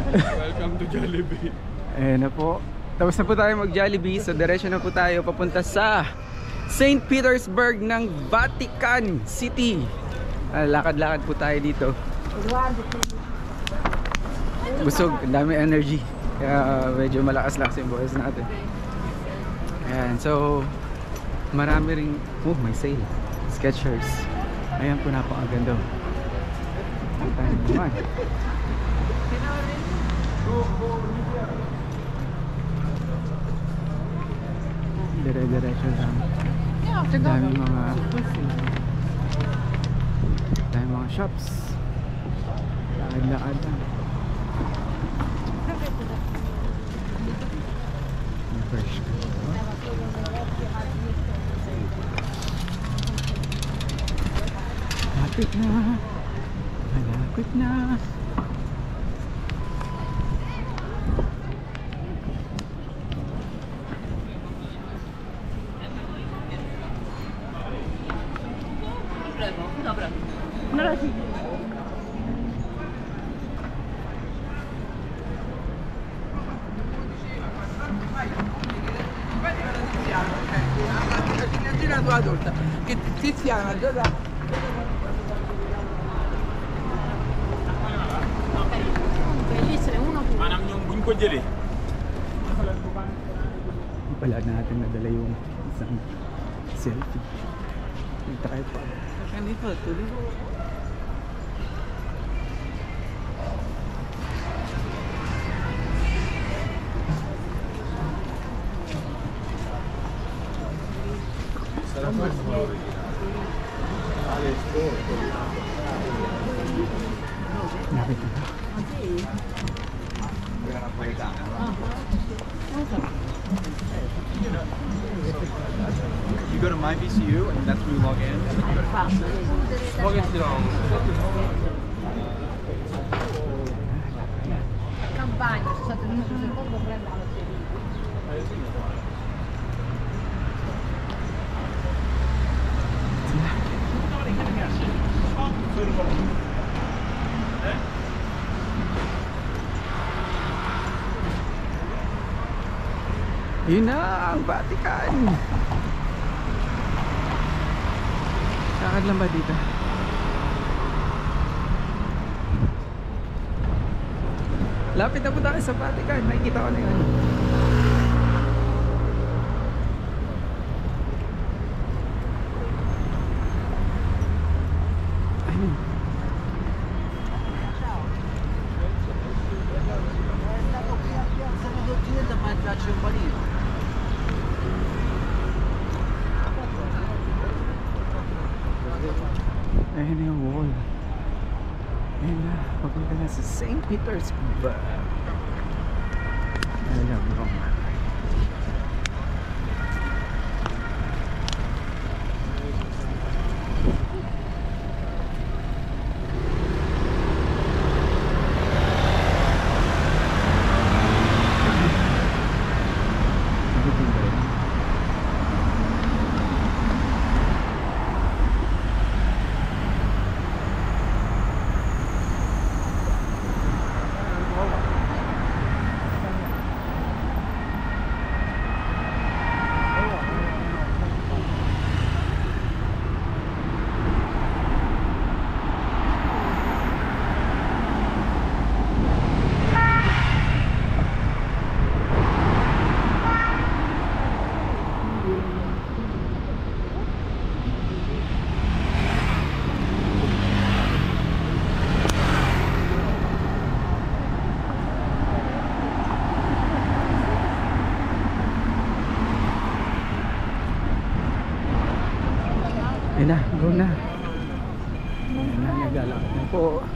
Welcome to Jollibee. Ayan na po. Tapos na po tayo mag Jollibee. So diretso na po tayo papunta sa St. Petersburg ng Vatican City. Lakad-lakad po tayo dito. Busog, ang dami energy. Kaya medyo malakas-lakas yung boses natin. Ayan, so marami ring, may sale. Skechers. Ayan po, napakaganda. Ay, tayo naman. Dire-diretso lang. Dami mga shops. Lakad-lakad lang. Fresh. Malapit na. Malapit na. Dobra. Na razie. Adulta che Tiziana già da Bellissime, uno più. manam yung buñ ko jëlee Wala natin nadala yung isang selfie. Nagtry pa. kanito tuloy Lapit na. You go to my VCU and that's where you log in. Log into Campagna, sono stato in un secondo prendo la Yun na ang Vatican. Lakad lang ba dito? Lapit na po tayo sa Vatican. Nakikita ko na yun. Ayun. Ayun na yung wall. Ayun na, papunta na sa St. Petersburg. Alam mo. Ayun na, go na. Ayun na, naglalakad na po.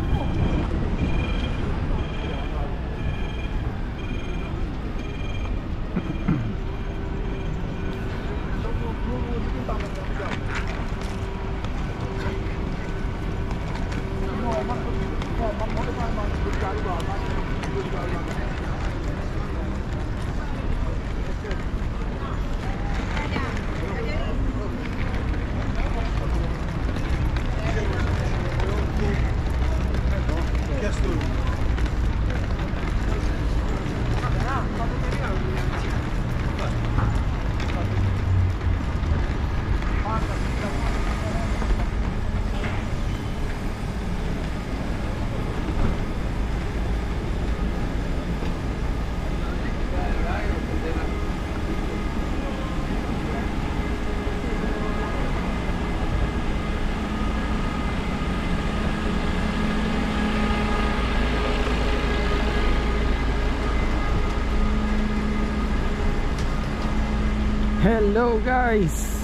Hello guys!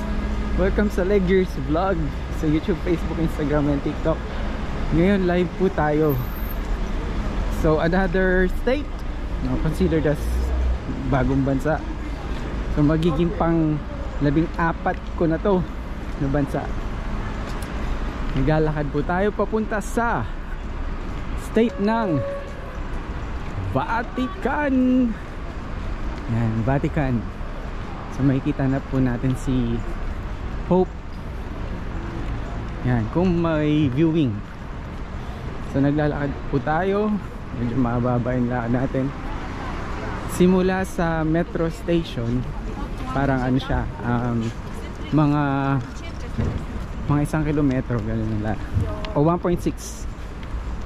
Welcome sa Leggears Vlog sa YouTube, Facebook, Instagram, and TikTok. Ngayon live po tayo. So another state, considered as bagong bansa. So magiging pang 14 ko na to na bansa. Naglalakad po tayo papunta sa state ng Vatican. Yan, Vatican. So makikita na po natin si Pope. Yan, kung may viewing. So naglalakad po tayo. Medyo mababa yung lakad natin. Simula sa metro station, parang ano siya, mga 1 kilometro, ganun nila. O 1.6.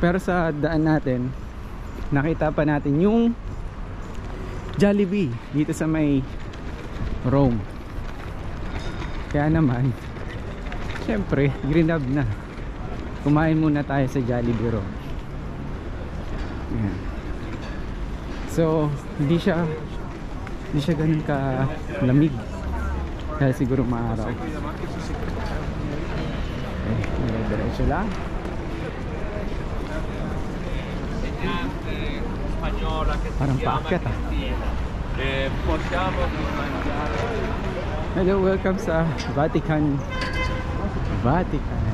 Pero sa daan natin, nakita pa natin yung Jollibee dito sa may Rome. Kaya naman, syempre, greenab na. Kumain muna tayo sa Jollibee Rome. Ayan. So, hindi siya ganun ka lamig. Kaya siguro maaraw. Okay, diretso lang. Parang paakyat ah. Hello, welcome sa Vatican. Vatican.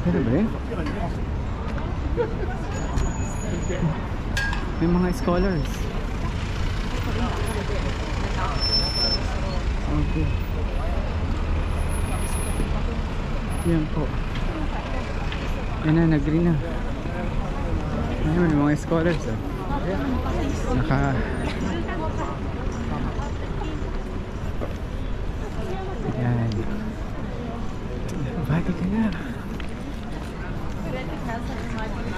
Ano ba yun? May mga scholars. Okay. Yan po. Yan na, nag-green na. Ayun, may mga scholars ah. Yan. Vatican na.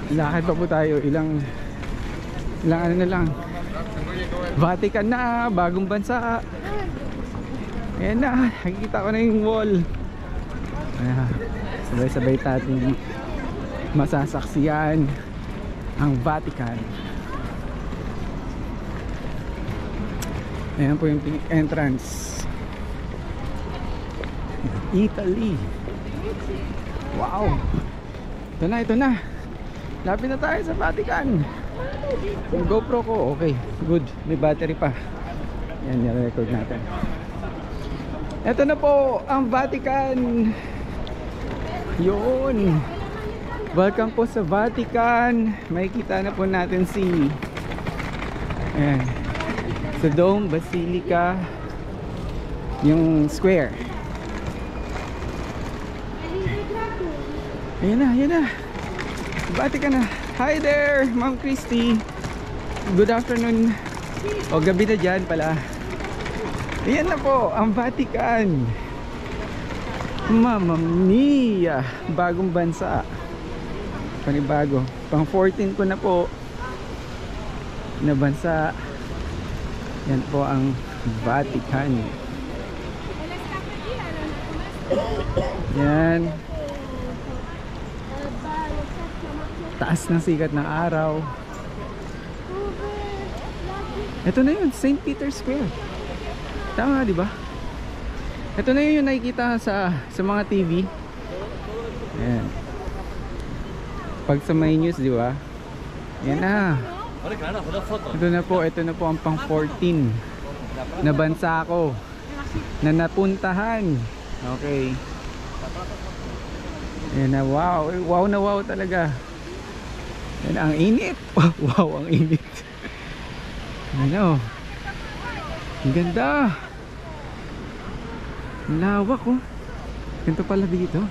Lakad pa po tayo. Ilang ano na lang. Vatican na, bagong bansa. Ayan na, nakikita ko na yung wall. Ayan, sabay-sabay natin masasaksiyan ang Vatican. Ayan po yung entrance. Italy. Wow. Ito na. Lapit na tayo sa Vatican. Yung GoPro ko, okay, good. May battery pa. Yan, i-record natin. Ito na po ang Vatican. Yun. Welcome po sa Vatican. Makikita na po natin si ayan, sa Dome Basilica, yung square. Ayan na. Vatican na. Hi there, Ma'am Christy. Good afternoon. O gabi na dyan pala. Ayan na po ang Vatican. Mamma mia, bagong bansa. Panibago. Pang 14 ko na po na bansa. Yan po ang Vatican. Yan. Taas ng sikat ng araw. Ito na yun, St. Peter's Square. Tama, di ba? Ito na yun yung nakikita sa mga TV. Ayan. Pag sa may news, di ba? Ayan na. Ito na po ang pang 14 na bansa ko na napuntahan. Okay. Ayan na, wow. Wow na wow talaga. Ayan, ang init. Wow, ang init. Ano? Ang ganda. Ang lawak oh. Ganito pala dito.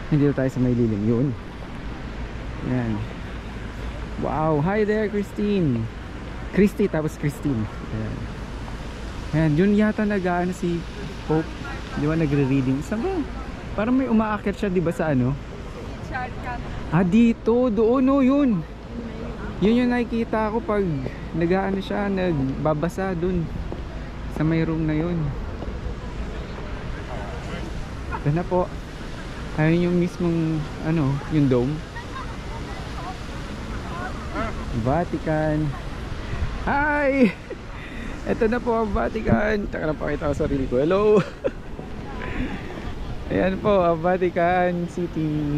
Hindi tayo sa may lilim. Yun. Yan. Wow. Hi there, Christine. Christy tapos Christine. Ayan. Ayan. Yun yata nag-ano si Pope. Di ba nagre-reading? Saan ba? Parang may umaakit siya, di ba, sa ano? Ah, dito. Doon oh, yun. Yun yung nakikita ko pag nag-ano siya, nagbabasa dun sa may room na yun. Ito na po. Ayun yung mismong ano, yung dome. Vatican. Hi! Ito na po ang Vatican. Taka na, pakita ko sarili ko. Hello. Ayan po ang Vatican City,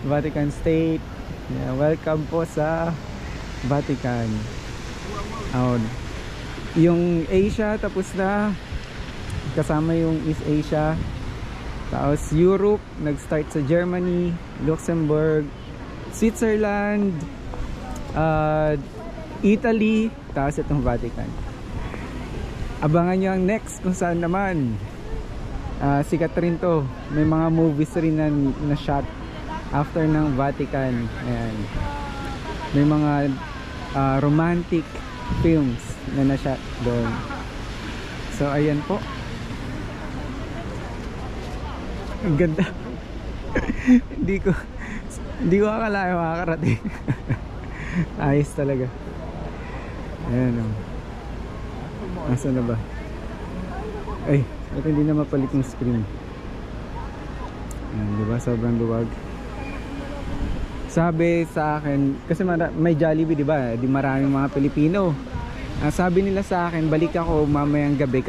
Vatican State. Yeah, welcome po sa Vatican. Yung Asia tapos na, kasama yung East Asia. Tapos Europe, nag-start sa Germany, Luxembourg, Switzerland, Italy, tapos itong Vatican. Abangan nyo ang next kung saan naman. Sikat rin to. May mga movies rin na shot after ng Vatican. Ayan. May mga romantic films na na-shot doon. So ayan po. Ang ganda. hindi ko akalain makakarating. Ayos talaga. Ayan o. Nasaan na ba? Ay, ba't hindi na mapalit yung screen? Ayan, diba? Sobrang luwag. Sabi sa akin, kasi may Jollibee, diba? Di maraming mga Pilipino. Sabi nila sa akin, balik ako mamayang gabi